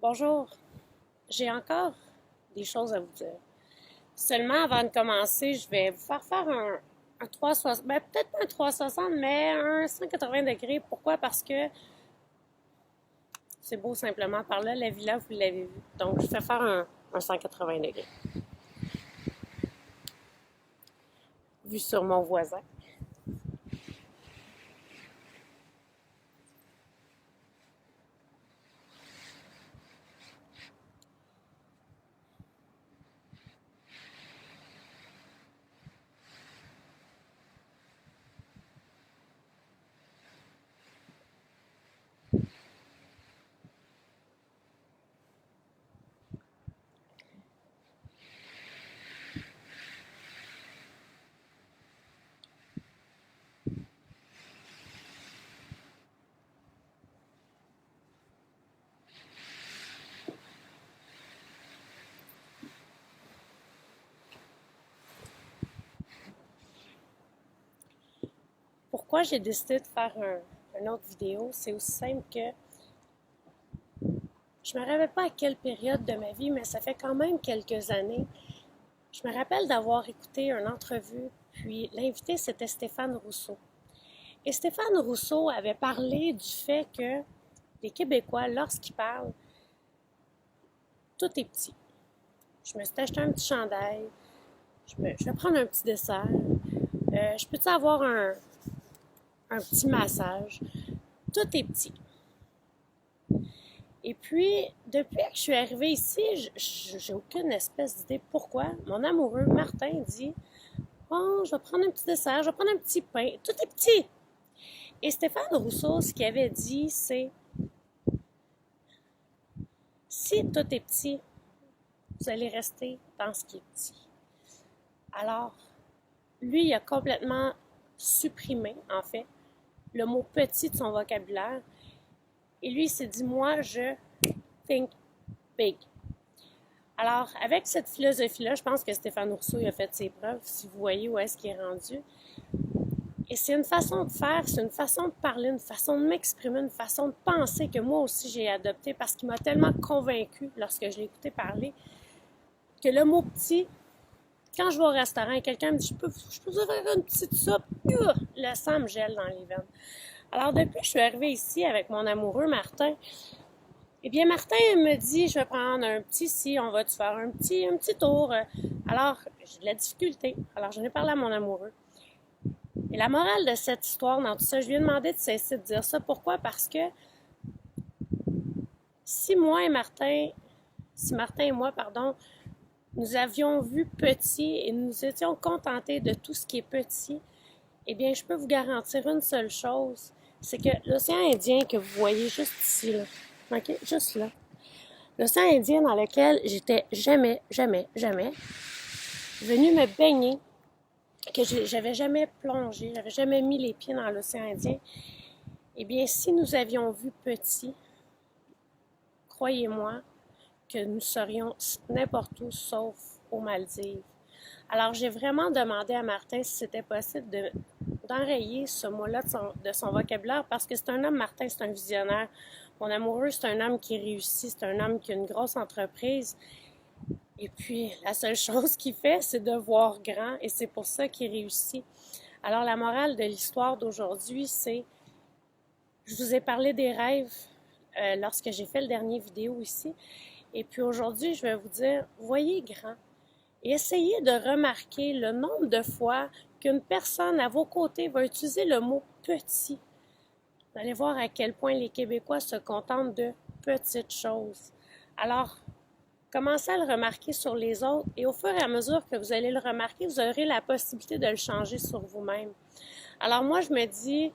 Bonjour, j'ai encore des choses à vous dire. Seulement, avant de commencer, je vais vous faire un 360, ben, peut-être pas un 360, mais un 180 degrés. Pourquoi? Parce que c'est beau simplement par là, la villa, vous l'avez vu. Donc, je vais faire un 180 degrés. Vu sur mon voisin. Pourquoi j'ai décidé de faire une autre vidéo? C'est aussi simple que je me rappelle pas à quelle période de ma vie, mais ça fait quand même quelques années. Je me rappelle d'avoir écouté une entrevue, puis l'invité, c'était Stéphane Rousseau. Et Stéphane Rousseau avait parlé du fait que les Québécois, lorsqu'ils parlent, tout est petit. Je me suis acheté un petit chandail, je vais prendre un petit dessert, je peux-tu avoir un petit massage? Tout est petit. Et puis, depuis que je suis arrivée ici, j'ai aucune espèce d'idée pourquoi. Mon amoureux, Martin, dit oh, je vais prendre un petit dessert, je vais prendre un petit pain. Tout est petit. Et Stéphane Rousseau, ce qu'il avait dit, c'est si tout est petit, vous allez rester dans ce qui est petit. Alors, lui, il a complètement supprimé, en fait, le mot petit de son vocabulaire. Et lui, il s'est dit, moi, je think big. Alors, avec cette philosophie-là, je pense que Stéphane Rousseau il a fait ses preuves, si vous voyez où est-ce qu'il est rendu. Et c'est une façon de faire, c'est une façon de parler, une façon de m'exprimer, une façon de penser que moi aussi j'ai adopté parce qu'il m'a tellement convaincu lorsque je l'ai écouté parler que le mot petit, quand je vais au restaurant et quelqu'un me dit je peux vous faire une petite soupe, le sang me gèle dans les veines. Alors depuis que je suis arrivée ici avec mon amoureux Martin, eh bien Martin me dit je vais prendre un petit si, on va te faire un petit tour. Alors j'ai de la difficulté. Alors j'en ai parlé à mon amoureux. Et la morale de cette histoire dans tout ça, je lui ai demandé de cesser de dire ça. Pourquoi? Parce que si Martin et moi, nous avions vu petit et nous étions contentés de tout ce qui est petit, eh bien, je peux vous garantir une seule chose, c'est que l'océan Indien que vous voyez juste ici, là, OK? Juste là, l'océan Indien dans lequel j'étais jamais venue me baigner, que j'avais jamais plongé, j'avais jamais mis les pieds dans l'océan Indien, eh bien, si nous avions vu petit, croyez-moi que nous serions n'importe où sauf aux Maldives. Alors, j'ai vraiment demandé à Martin si c'était possible d'enrayer ce mot-là de son vocabulaire parce que c'est un homme, Martin, c'est un visionnaire. Mon amoureux, c'est un homme qui réussit, c'est un homme qui a une grosse entreprise. Et puis, la seule chose qu'il fait, c'est de voir grand et c'est pour ça qu'il réussit. Alors, la morale de l'histoire d'aujourd'hui, c'est, je vous ai parlé des rêves lorsque j'ai fait le dernier vidéo ici. Et puis aujourd'hui, je vais vous dire, voyez grand et essayez de remarquer le nombre de fois qu'une personne à vos côtés va utiliser le mot petit. Vous allez voir à quel point les Québécois se contentent de petites choses. Alors, commencez à le remarquer sur les autres et au fur et à mesure que vous allez le remarquer, vous aurez la possibilité de le changer sur vous-même. Alors moi, je me dis,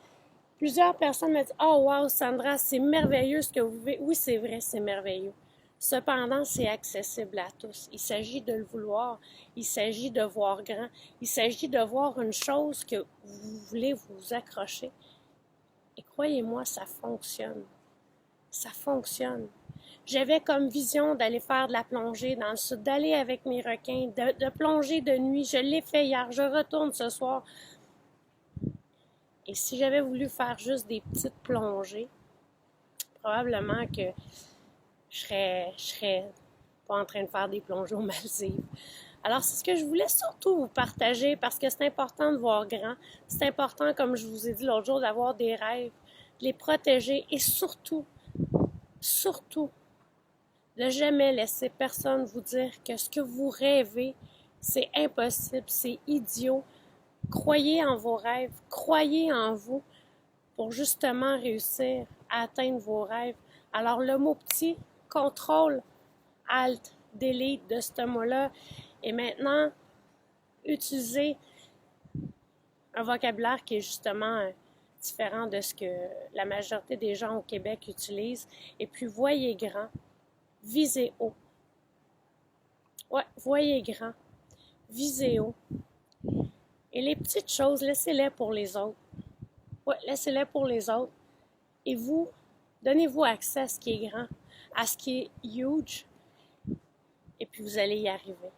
plusieurs personnes me disent « Oh wow, Sandra, c'est merveilleux ce que vous vivez. » Oui, c'est vrai, c'est merveilleux. Cependant, c'est accessible à tous. Il s'agit de le vouloir. Il s'agit de voir grand. Il s'agit de voir une chose que vous voulez vous accrocher. Et croyez-moi, ça fonctionne. Ça fonctionne. J'avais comme vision d'aller faire de la plongée dans le sud, d'aller avec mes requins, de plonger de nuit. Je l'ai fait hier, je retourne ce soir. Et si j'avais voulu faire juste des petites plongées, probablement que je serais pas en train de faire des plongées aux Maldives. Alors, c'est ce que je voulais surtout vous partager parce que c'est important de voir grand. C'est important, comme je vous ai dit l'autre jour, d'avoir des rêves, de les protéger et surtout, surtout, de jamais laisser personne vous dire que ce que vous rêvez, c'est impossible, c'est idiot. Croyez en vos rêves, croyez en vous pour justement réussir à atteindre vos rêves. Alors, le mot petit, contrôle, alt, delete de ce mot-là. Et maintenant, utilisez un vocabulaire qui est justement différent de ce que la majorité des gens au Québec utilisent. Et puis, voyez grand, visez haut. Ouais, voyez grand, visez haut. Et les petites choses, laissez-les pour les autres. Ouais, laissez-les pour les autres. Et vous, donnez-vous accès à ce qui est grand, à ce qui est huge. Et puis, vous allez y arriver.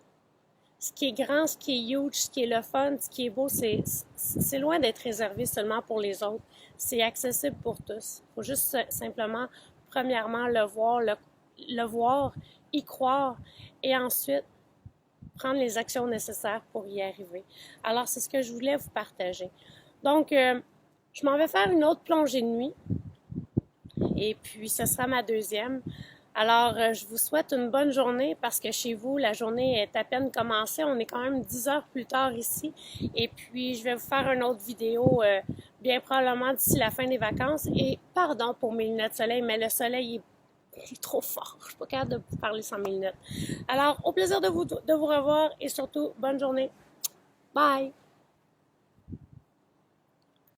Ce qui est grand, ce qui est huge, ce qui est le fun, ce qui est beau, c'est loin d'être réservé seulement pour les autres. C'est accessible pour tous. Il faut juste simplement, premièrement, le voir, y croire, et ensuite prendre les actions nécessaires pour y arriver. Alors, c'est ce que je voulais vous partager. Donc, je m'en vais faire une autre plongée de nuit, et puis ce sera ma deuxième. Alors, je vous souhaite une bonne journée parce que chez vous, la journée est à peine commencée. On est quand même 10 heures plus tard ici. Et puis, je vais vous faire une autre vidéo bien probablement d'ici la fin des vacances. Et pardon pour mes lunettes de soleil, mais le soleil est trop fort. Je ne suis pas capable de vous parler sans mes lunettes. Alors, au plaisir de vous revoir et surtout, bonne journée. Bye!